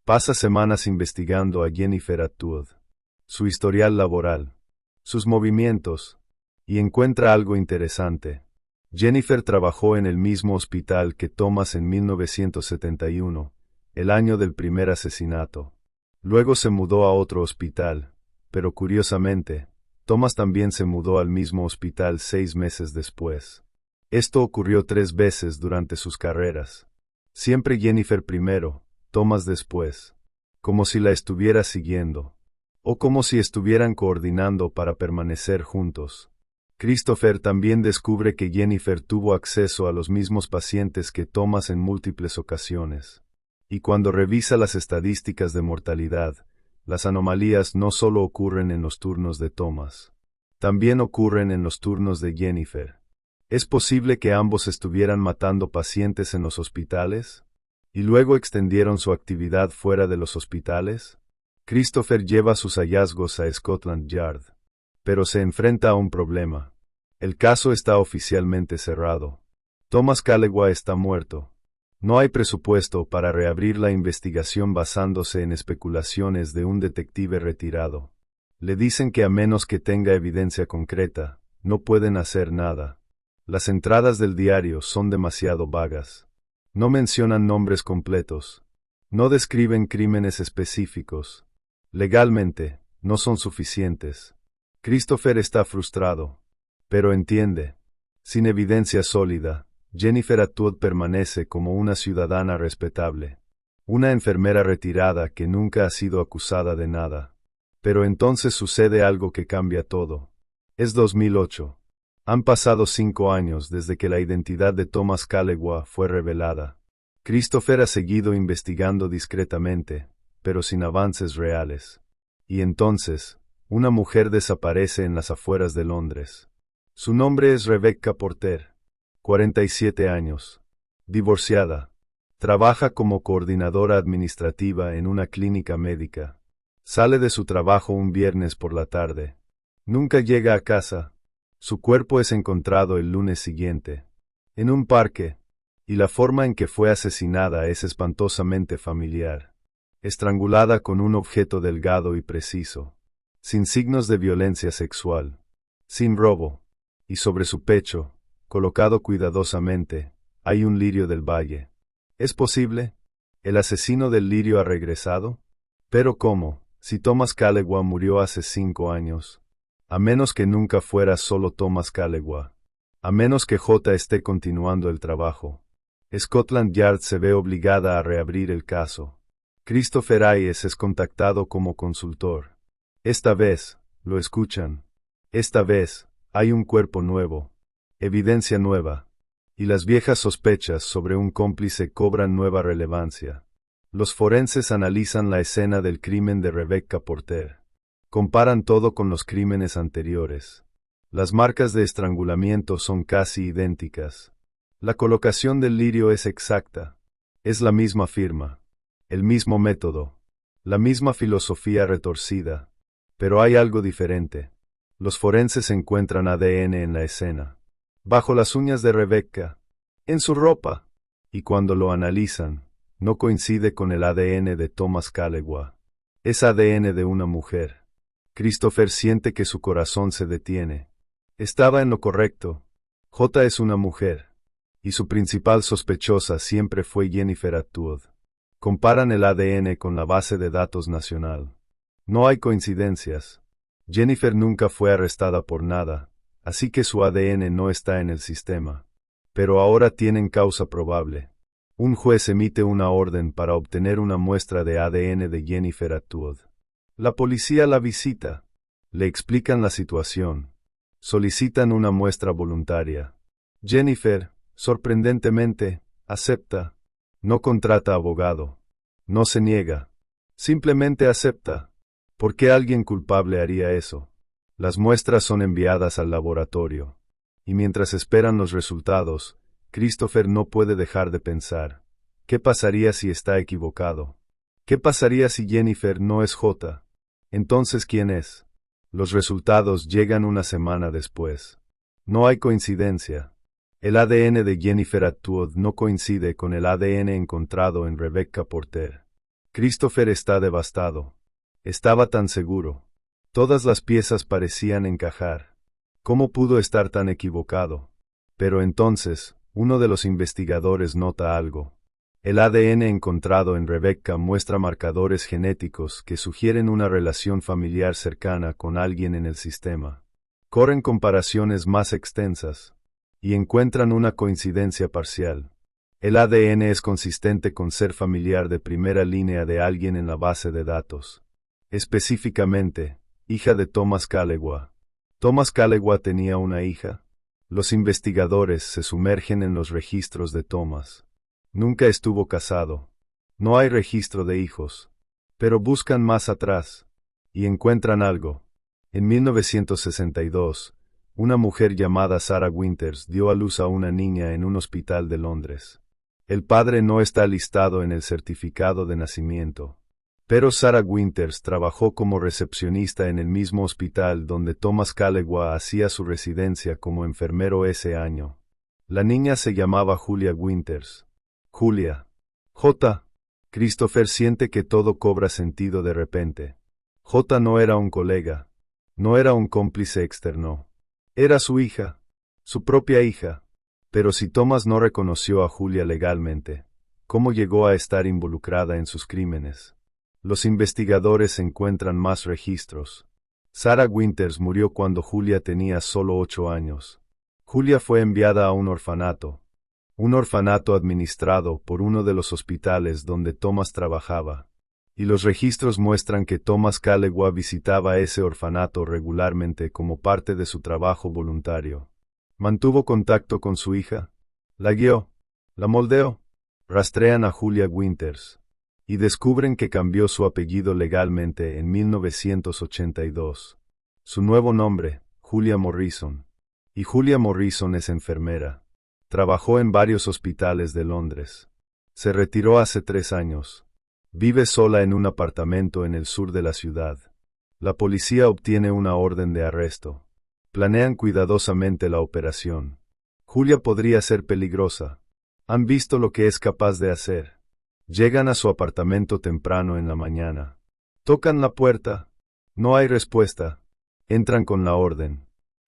Pasa semanas investigando a Jennifer Atwood, su historial laboral, sus movimientos, y encuentra algo interesante. Jennifer trabajó en el mismo hospital que Thomas en 1971, el año del primer asesinato. Luego se mudó a otro hospital, pero curiosamente, Thomas también se mudó al mismo hospital 6 meses después. Esto ocurrió 3 veces durante sus carreras. Siempre Jennifer primero, Thomas después. Como si la estuviera siguiendo. O como si estuvieran coordinando para permanecer juntos. Christopher también descubre que Jennifer tuvo acceso a los mismos pacientes que Thomas en múltiples ocasiones. Y cuando revisa las estadísticas de mortalidad, las anomalías no solo ocurren en los turnos de Thomas. También ocurren en los turnos de Jennifer. ¿Es posible que ambos estuvieran matando pacientes en los hospitales? ¿Y luego extendieron su actividad fuera de los hospitales? Christopher lleva sus hallazgos a Scotland Yard. Pero se enfrenta a un problema. El caso está oficialmente cerrado. Thomas Callewa está muerto. No hay presupuesto para reabrir la investigación basándose en especulaciones de un detective retirado. Le dicen que a menos que tenga evidencia concreta, no pueden hacer nada. Las entradas del diario son demasiado vagas. No mencionan nombres completos. No describen crímenes específicos. Legalmente, no son suficientes. Christopher está frustrado. Pero entiende. Sin evidencia sólida, Jennifer Atwood permanece como una ciudadana respetable. Una enfermera retirada que nunca ha sido acusada de nada. Pero entonces sucede algo que cambia todo. Es 2008. Han pasado 5 años desde que la identidad de Thomas Callegua fue revelada. Christopher ha seguido investigando discretamente, pero sin avances reales. Y entonces, una mujer desaparece en las afueras de Londres. Su nombre es Rebecca Porter, 47 años, divorciada. Trabaja como coordinadora administrativa en una clínica médica. Sale de su trabajo un viernes por la tarde. Nunca llega a casa. Su cuerpo es encontrado el lunes siguiente, en un parque, y la forma en que fue asesinada es espantosamente familiar. Estrangulada con un objeto delgado y preciso, sin signos de violencia sexual, sin robo, y sobre su pecho, colocado cuidadosamente, hay un lirio del valle. ¿Es posible? ¿El asesino del lirio ha regresado? ¿Pero cómo, si Thomas Callegua murió hace 5 años? A menos que nunca fuera solo Thomas Callegua. A menos que J esté continuando el trabajo. Scotland Yard se ve obligada a reabrir el caso. Christopher Hayes es contactado como consultor. Esta vez, lo escuchan. Esta vez, hay un cuerpo nuevo. Evidencia nueva. Y las viejas sospechas sobre un cómplice cobran nueva relevancia. Los forenses analizan la escena del crimen de Rebecca Porter. Comparan todo con los crímenes anteriores. Las marcas de estrangulamiento son casi idénticas. La colocación del lirio es exacta. Es la misma firma. El mismo método. La misma filosofía retorcida. Pero hay algo diferente. Los forenses encuentran ADN en la escena. Bajo las uñas de Rebecca. En su ropa. Y cuando lo analizan, no coincide con el ADN de Thomas Callegua. Es ADN de una mujer. Christopher siente que su corazón se detiene. Estaba en lo correcto. J es una mujer. Y su principal sospechosa siempre fue Jennifer Atwood. Comparan el ADN con la base de datos nacional. No hay coincidencias. Jennifer nunca fue arrestada por nada, así que su ADN no está en el sistema. Pero ahora tienen causa probable. Un juez emite una orden para obtener una muestra de ADN de Jennifer Atwood. La policía la visita. Le explican la situación. Solicitan una muestra voluntaria. Jennifer, sorprendentemente, acepta. No contrata abogado. No se niega. Simplemente acepta. ¿Por qué alguien culpable haría eso? Las muestras son enviadas al laboratorio. Y mientras esperan los resultados, Christopher no puede dejar de pensar. ¿Qué pasaría si está equivocado? ¿Qué pasaría si Jennifer no es J? Entonces, ¿quién es? Los resultados llegan una semana después. No hay coincidencia. El ADN de Jennifer Atwood no coincide con el ADN encontrado en Rebecca Porter. Christopher está devastado. Estaba tan seguro. Todas las piezas parecían encajar. ¿Cómo pudo estar tan equivocado? Pero entonces, uno de los investigadores nota algo. El ADN encontrado en Rebecca muestra marcadores genéticos que sugieren una relación familiar cercana con alguien en el sistema. Corren comparaciones más extensas y encuentran una coincidencia parcial. El ADN es consistente con ser familiar de primera línea de alguien en la base de datos. Específicamente, hija de Thomas Callegua. ¿Thomas Callegua tenía una hija? Los investigadores se sumergen en los registros de Thomas. Nunca estuvo casado. No hay registro de hijos. Pero buscan más atrás. Y encuentran algo. En 1962, una mujer llamada Sarah Winters dio a luz a una niña en un hospital de Londres. El padre no está listado en el certificado de nacimiento. Pero Sarah Winters trabajó como recepcionista en el mismo hospital donde Thomas Callegua hacía su residencia como enfermero ese año. La niña se llamaba Julia Winters. Julia. J. Christopher siente que todo cobra sentido de repente. J no era un colega. No era un cómplice externo. Era su hija. Su propia hija. Pero si Thomas no reconoció a Julia legalmente, ¿cómo llegó a estar involucrada en sus crímenes? Los investigadores encuentran más registros. Sarah Winters murió cuando Julia tenía solo 8 años. Julia fue enviada a un orfanato administrado por uno de los hospitales donde Thomas trabajaba. Y los registros muestran que Thomas Callewa visitaba ese orfanato regularmente como parte de su trabajo voluntario. Mantuvo contacto con su hija, la guió, la moldeó. Rastrean a Julia Winters y descubren que cambió su apellido legalmente en 1982. Su nuevo nombre, Julia Morrison. Y Julia Morrison es enfermera. Trabajó en varios hospitales de Londres. Se retiró hace 3 años. Vive sola en un apartamento en el sur de la ciudad. La policía obtiene una orden de arresto. Planean cuidadosamente la operación. Julia podría ser peligrosa. Han visto lo que es capaz de hacer. Llegan a su apartamento temprano en la mañana. Tocan la puerta. No hay respuesta. Entran con la orden.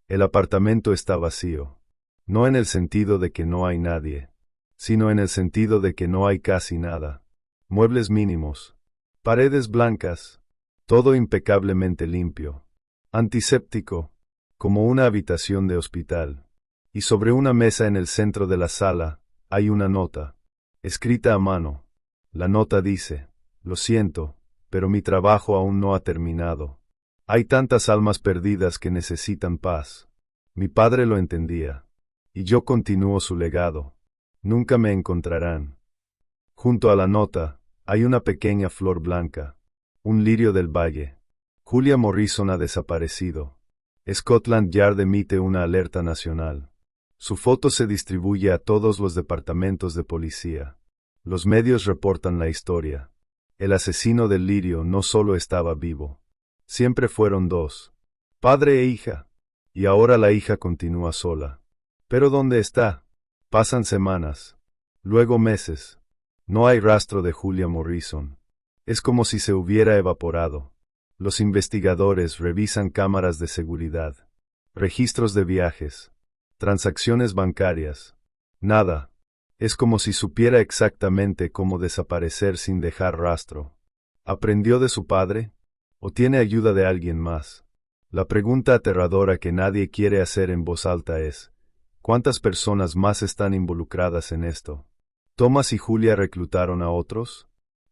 El apartamento está vacío. No en el sentido de que no hay nadie, sino en el sentido de que no hay casi nada. Muebles mínimos. Paredes blancas. Todo impecablemente limpio. Antiséptico. Como una habitación de hospital. Y sobre una mesa en el centro de la sala, hay una nota. Escrita a mano. La nota dice: lo siento, pero mi trabajo aún no ha terminado. Hay tantas almas perdidas que necesitan paz. Mi padre lo entendía. Y yo continúo su legado. Nunca me encontrarán. Junto a la nota, hay una pequeña flor blanca. Un lirio del valle. Julia Morrison ha desaparecido. Scotland Yard emite una alerta nacional. Su foto se distribuye a todos los departamentos de policía. Los medios reportan la historia. El asesino del lirio no solo estaba vivo. Siempre fueron 2. Padre e hija. Y ahora la hija continúa sola. ¿Pero dónde está? Pasan semanas. Luego meses. No hay rastro de Julia Morrison. Es como si se hubiera evaporado. Los investigadores revisan cámaras de seguridad, registros de viajes, transacciones bancarias. Nada. Es como si supiera exactamente cómo desaparecer sin dejar rastro. ¿Aprendió de su padre? ¿O tiene ayuda de alguien más? La pregunta aterradora que nadie quiere hacer en voz alta es: ¿cuántas personas más están involucradas en esto? ¿Thomas y Julia reclutaron a otros?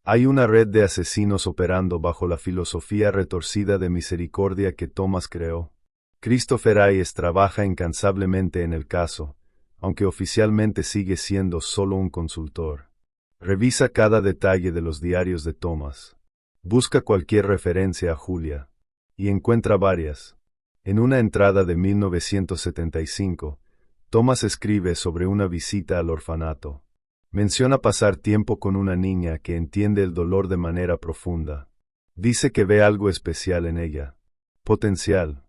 ¿Hay una red de asesinos operando bajo la filosofía retorcida de misericordia que Thomas creó? Christopher Hayes trabaja incansablemente en el caso, aunque oficialmente sigue siendo solo un consultor. Revisa cada detalle de los diarios de Thomas. Busca cualquier referencia a Julia. Y encuentra varias. En una entrada de 1975, Thomas escribe sobre una visita al orfanato. Menciona pasar tiempo con una niña que entiende el dolor de manera profunda. Dice que ve algo especial en ella. Potencial.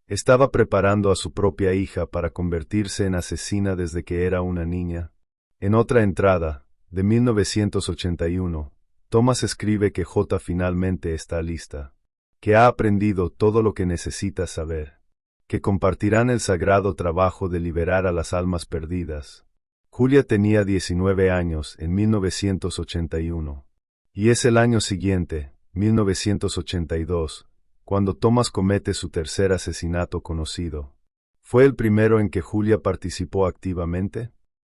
¿Estaba preparando a su propia hija para convertirse en asesina desde que era una niña? En otra entrada, de 1981, Thomas escribe que J finalmente está lista. Que ha aprendido todo lo que necesita saber. Que compartirán el sagrado trabajo de liberar a las almas perdidas. Julia tenía 19 años en 1981. Y es el año siguiente, 1982, cuando Thomas comete su tercer asesinato conocido. ¿Fue el primero en que Julia participó activamente?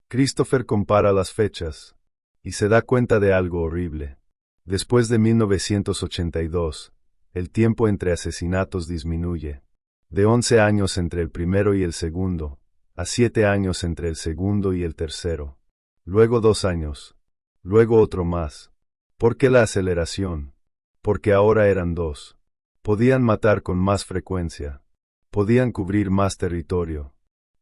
Christopher compara las fechas. Y se da cuenta de algo horrible. Después de 1982, el tiempo entre asesinatos disminuye. De 11 años entre el primero y el segundo, a 7 años entre el segundo y el tercero. Luego 2 años. Luego otro más. ¿Por qué la aceleración? Porque ahora eran 2. Podían matar con más frecuencia. Podían cubrir más territorio.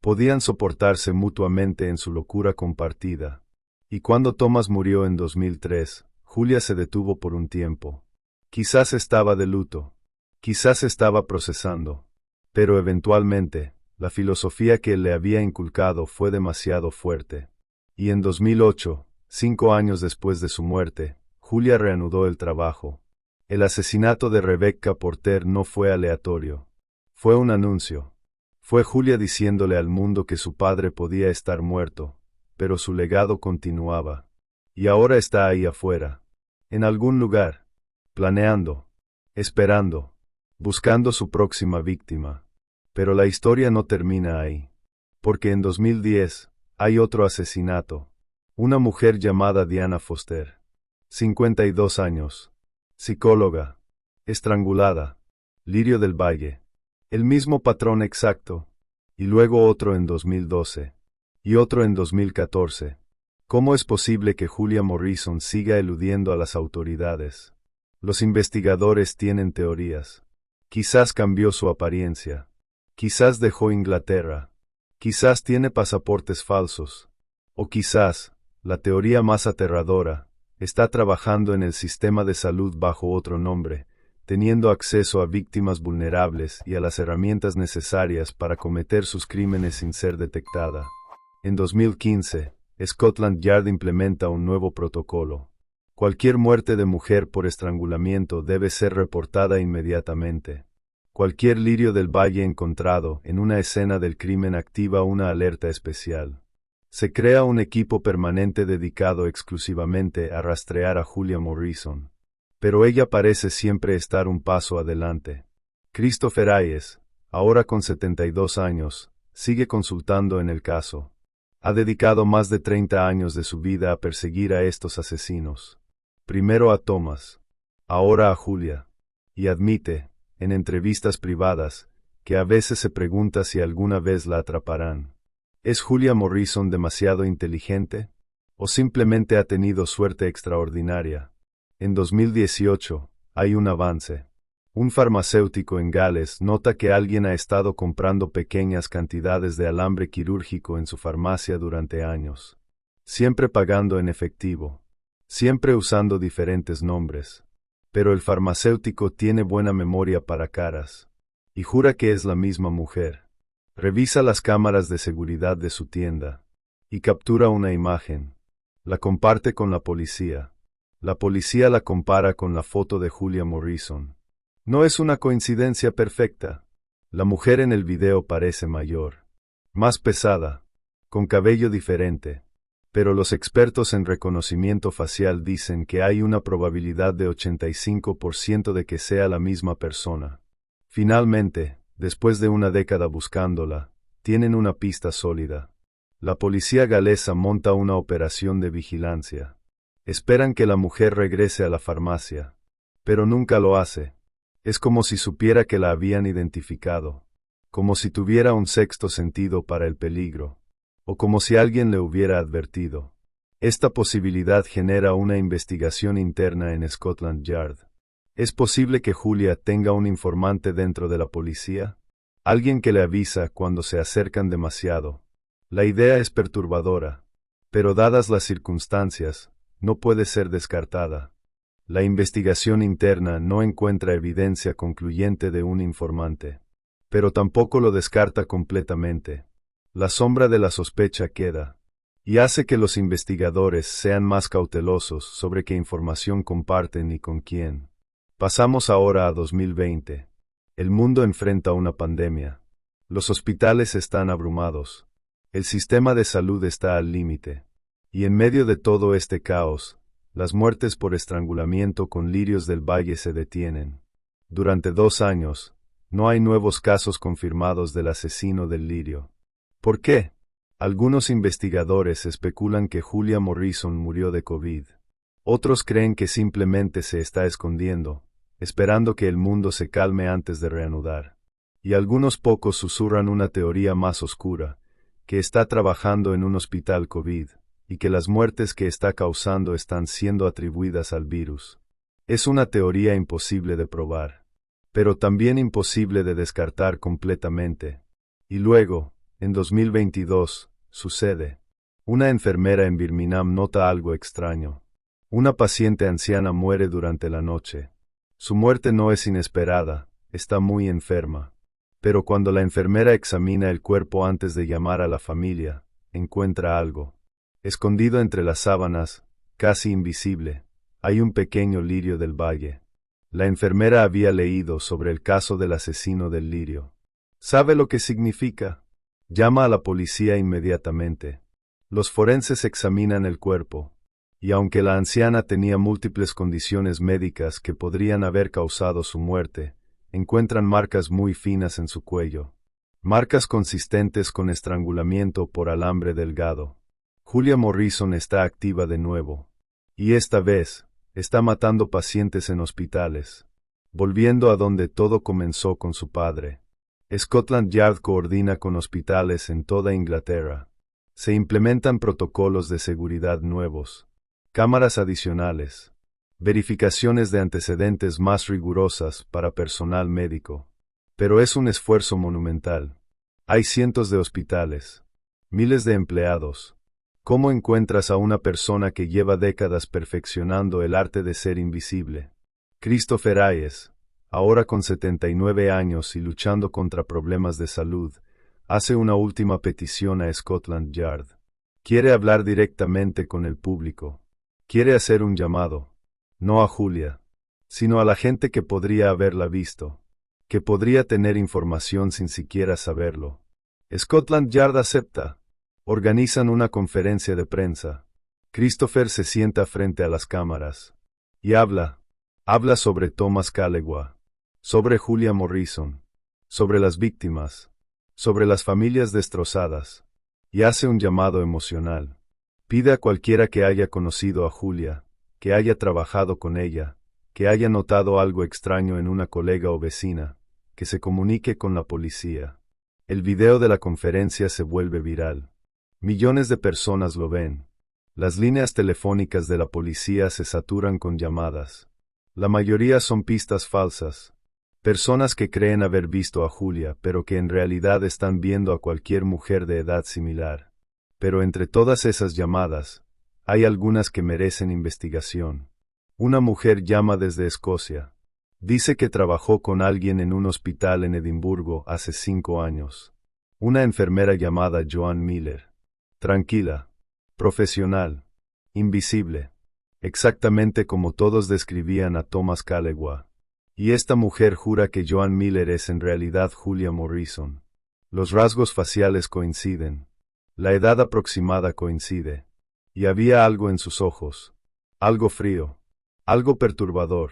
Podían soportarse mutuamente en su locura compartida. Y cuando Thomas murió en 2003, Julia se detuvo por un tiempo. Quizás estaba de luto. Quizás estaba procesando. Pero eventualmente, la filosofía que él le había inculcado fue demasiado fuerte. Y en 2008, 5 años después de su muerte, Julia reanudó el trabajo. El asesinato de Rebecca Porter no fue aleatorio. Fue un anuncio. Fue Julia diciéndole al mundo que su padre podía estar muerto, pero su legado continuaba. Y ahora está ahí afuera, en algún lugar, planeando, esperando, buscando su próxima víctima. Pero la historia no termina ahí. Porque en 2010, hay otro asesinato. Una mujer llamada Diana Foster. 52 años. Psicóloga. Estrangulada. Lirio del Valle. El mismo patrón exacto. Y luego otro en 2012. Y otro en 2014. ¿Cómo es posible que Julia Morrison siga eludiendo a las autoridades? Los investigadores tienen teorías. Quizás cambió su apariencia. Quizás dejó Inglaterra. Quizás tiene pasaportes falsos. O quizás, la teoría más aterradora, está trabajando en el sistema de salud bajo otro nombre, teniendo acceso a víctimas vulnerables y a las herramientas necesarias para cometer sus crímenes sin ser detectada. En 2015, Scotland Yard implementa un nuevo protocolo. Cualquier muerte de mujer por estrangulamiento debe ser reportada inmediatamente. Cualquier lirio del valle encontrado en una escena del crimen activa una alerta especial. Se crea un equipo permanente dedicado exclusivamente a rastrear a Julia Morrison. Pero ella parece siempre estar un paso adelante. Christopher Hayes, ahora con 72 años, sigue consultando en el caso. Ha dedicado más de 30 años de su vida a perseguir a estos asesinos. Primero a Thomas, ahora a Julia. Y admite, en entrevistas privadas, que a veces se pregunta si alguna vez la atraparán. ¿Es Julia Morrison demasiado inteligente? ¿O simplemente ha tenido suerte extraordinaria? En 2018, hay un avance. Un farmacéutico en Gales nota que alguien ha estado comprando pequeñas cantidades de alambre quirúrgico en su farmacia durante años. Siempre pagando en efectivo. Siempre usando diferentes nombres. Pero el farmacéutico tiene buena memoria para caras. Y jura que es la misma mujer. Revisa las cámaras de seguridad de su tienda. Y captura una imagen. La comparte con la policía. La policía la compara con la foto de Julia Morrison. No es una coincidencia perfecta. La mujer en el video parece mayor. Más pesada. Con cabello diferente. Pero los expertos en reconocimiento facial dicen que hay una probabilidad de 85% de que sea la misma persona. Finalmente, después de una década buscándola, tienen una pista sólida. La policía galesa monta una operación de vigilancia. Esperan que la mujer regrese a la farmacia. Pero nunca lo hace. Es como si supiera que la habían identificado. Como si tuviera un sexto sentido para el peligro. O como si alguien le hubiera advertido. Esta posibilidad genera una investigación interna en Scotland Yard. ¿Es posible que Julia tenga un informante dentro de la policía? Alguien que le avisa cuando se acercan demasiado. La idea es perturbadora. Pero dadas las circunstancias, no puede ser descartada. La investigación interna no encuentra evidencia concluyente de un informante. Pero tampoco lo descarta completamente. La sombra de la sospecha queda, y hace que los investigadores sean más cautelosos sobre qué información comparten y con quién. Pasamos ahora a 2020. El mundo enfrenta una pandemia. Los hospitales están abrumados. El sistema de salud está al límite. Y en medio de todo este caos, las muertes por estrangulamiento con lirios del valle se detienen. Durante 2 años, no hay nuevos casos confirmados del asesino del lirio. ¿Por qué? Algunos investigadores especulan que Julia Morrison murió de COVID. Otros creen que simplemente se está escondiendo, esperando que el mundo se calme antes de reanudar. Y algunos pocos susurran una teoría más oscura, que está trabajando en un hospital COVID, y que las muertes que está causando están siendo atribuidas al virus. Es una teoría imposible de probar, pero también imposible de descartar completamente. Y luego, en 2022, sucede. Una enfermera en Birmingham nota algo extraño. Una paciente anciana muere durante la noche. Su muerte no es inesperada, está muy enferma. Pero cuando la enfermera examina el cuerpo antes de llamar a la familia, encuentra algo. Escondido entre las sábanas, casi invisible, hay un pequeño lirio del valle. La enfermera había leído sobre el caso del asesino del lirio. ¿Sabe lo que significa? Llama a la policía inmediatamente. Los forenses examinan el cuerpo, y aunque la anciana tenía múltiples condiciones médicas que podrían haber causado su muerte, encuentran marcas muy finas en su cuello. Marcas consistentes con estrangulamiento por alambre delgado. Julia Morrison está activa de nuevo. Y esta vez, está matando pacientes en hospitales. Volviendo a donde todo comenzó con su padre. Scotland Yard coordina con hospitales en toda Inglaterra. Se implementan protocolos de seguridad nuevos. Cámaras adicionales. Verificaciones de antecedentes más rigurosas para personal médico. Pero es un esfuerzo monumental. Hay cientos de hospitales. Miles de empleados. ¿Cómo encuentras a una persona que lleva décadas perfeccionando el arte de ser invisible? Christopher Hayes, ahora con 79 años y luchando contra problemas de salud, hace una última petición a Scotland Yard. Quiere hablar directamente con el público. Quiere hacer un llamado. No a Julia, sino a la gente que podría haberla visto, que podría tener información sin siquiera saberlo. Scotland Yard acepta. Organizan una conferencia de prensa. Christopher se sienta frente a las cámaras. Y habla. Habla sobre Thomas Callegua. Sobre Julia Morrison. Sobre las víctimas. Sobre las familias destrozadas. Y hace un llamado emocional. Pide a cualquiera que haya conocido a Julia, que haya trabajado con ella, que haya notado algo extraño en una colega o vecina, que se comunique con la policía. El video de la conferencia se vuelve viral. Millones de personas lo ven. Las líneas telefónicas de la policía se saturan con llamadas. La mayoría son pistas falsas. Personas que creen haber visto a Julia, pero que en realidad están viendo a cualquier mujer de edad similar. Pero entre todas esas llamadas, hay algunas que merecen investigación. Una mujer llama desde Escocia. Dice que trabajó con alguien en un hospital en Edimburgo hace 5 años. Una enfermera llamada Joan Miller. Tranquila, profesional, invisible, exactamente como todos describían a Thomas Callegua. Y esta mujer jura que Joan Miller es en realidad Julia Morrison. Los rasgos faciales coinciden. La edad aproximada coincide. Y había algo en sus ojos. Algo frío. Algo perturbador.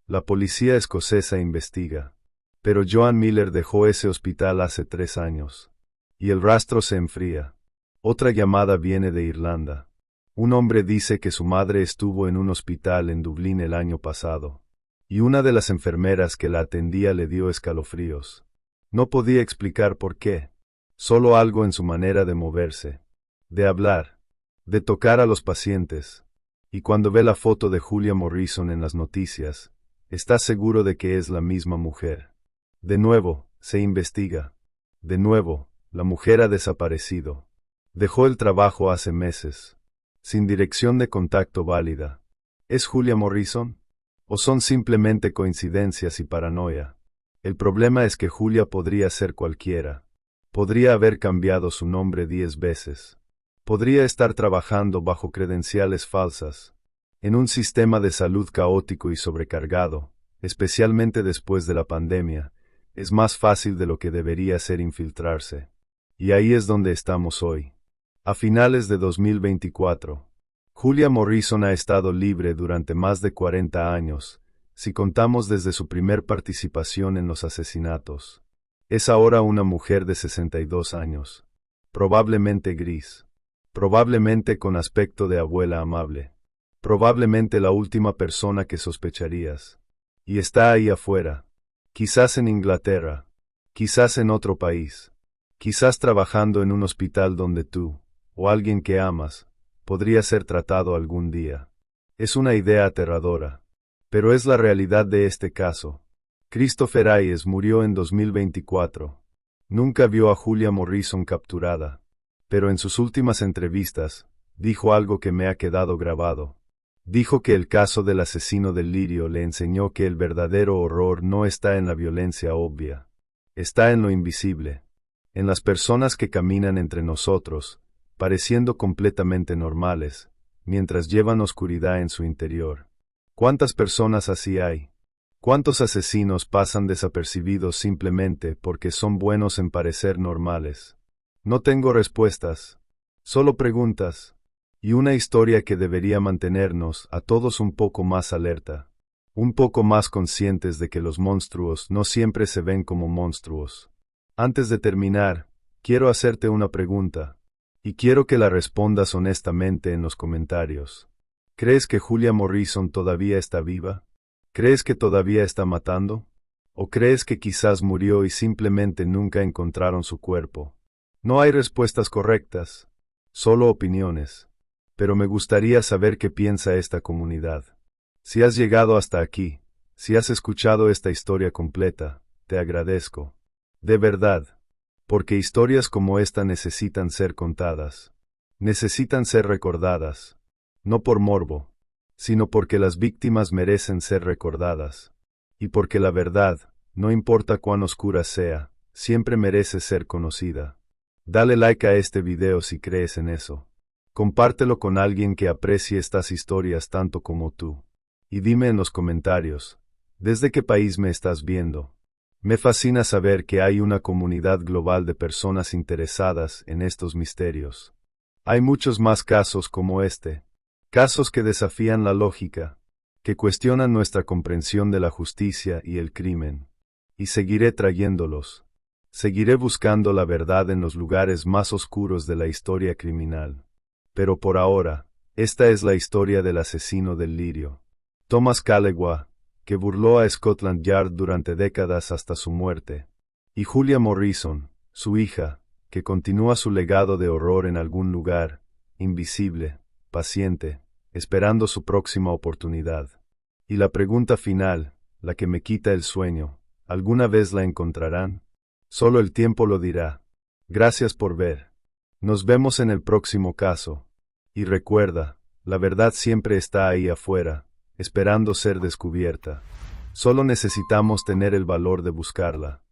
La policía escocesa investiga. Pero Joan Miller dejó ese hospital hace 3 años. Y el rastro se enfría. Otra llamada viene de Irlanda. Un hombre dice que su madre estuvo en un hospital en Dublín el año pasado. Y una de las enfermeras que la atendía le dio escalofríos. No podía explicar por qué. Solo algo en su manera de moverse. De hablar. De tocar a los pacientes. Y cuando ve la foto de Julia Morrison en las noticias, está seguro de que es la misma mujer. De nuevo, se investiga. De nuevo, la mujer ha desaparecido. Dejó el trabajo hace meses. Sin dirección de contacto válida. ¿Es Julia Morrison? ¿O son simplemente coincidencias y paranoia? El problema es que Julia podría ser cualquiera. Podría haber cambiado su nombre 10 veces. Podría estar trabajando bajo credenciales falsas. En un sistema de salud caótico y sobrecargado, especialmente después de la pandemia, es más fácil de lo que debería ser infiltrarse. Y ahí es donde estamos hoy. A finales de 2024, Julia Morrison ha estado libre durante más de 40 años, si contamos desde su primer participación en los asesinatos. Es ahora una mujer de 62 años, probablemente gris, probablemente con aspecto de abuela amable, probablemente la última persona que sospecharías. Y está ahí afuera, quizás en Inglaterra, quizás en otro país, quizás trabajando en un hospital donde tú, o alguien que amas, podría ser tratado algún día. Es una idea aterradora, pero es la realidad de este caso. Christopher Hayes murió en 2024. Nunca vio a Julia Morrison capturada, pero en sus últimas entrevistas, dijo algo que me ha quedado grabado. Dijo que el caso del asesino del lirio le enseñó que el verdadero horror no está en la violencia obvia, está en lo invisible, en las personas que caminan entre nosotros, pareciendo completamente normales, mientras llevan oscuridad en su interior. ¿Cuántas personas así hay? ¿Cuántos asesinos pasan desapercibidos simplemente porque son buenos en parecer normales? No tengo respuestas, solo preguntas, y una historia que debería mantenernos a todos un poco más alerta, un poco más conscientes de que los monstruos no siempre se ven como monstruos. Antes de terminar, quiero hacerte una pregunta, y quiero que la respondas honestamente en los comentarios. ¿Crees que Julia Morrison todavía está viva? ¿Crees que todavía está matando? ¿O crees que quizás murió y simplemente nunca encontraron su cuerpo? No hay respuestas correctas, solo opiniones. Pero me gustaría saber qué piensa esta comunidad. Si has llegado hasta aquí, si has escuchado esta historia completa, te agradezco. De verdad. Porque historias como esta necesitan ser contadas. Necesitan ser recordadas. No por morbo, sino porque las víctimas merecen ser recordadas. Y porque la verdad, no importa cuán oscura sea, siempre merece ser conocida. Dale like a este video si crees en eso. Compártelo con alguien que aprecie estas historias tanto como tú. Y dime en los comentarios, ¿desde qué país me estás viendo? Me fascina saber que hay una comunidad global de personas interesadas en estos misterios. Hay muchos más casos como este. Casos que desafían la lógica, que cuestionan nuestra comprensión de la justicia y el crimen. Y seguiré trayéndolos. Seguiré buscando la verdad en los lugares más oscuros de la historia criminal. Pero por ahora, esta es la historia del asesino del lirio. Thomas Callegua, que burló a Scotland Yard durante décadas hasta su muerte. Y Julia Morrison, su hija, que continúa su legado de horror en algún lugar, invisible, paciente, esperando su próxima oportunidad. Y la pregunta final, la que me quita el sueño, ¿alguna vez la encontrarán? Solo el tiempo lo dirá. Gracias por ver. Nos vemos en el próximo caso. Y recuerda, la verdad siempre está ahí afuera, esperando ser descubierta. Solo necesitamos tener el valor de buscarla.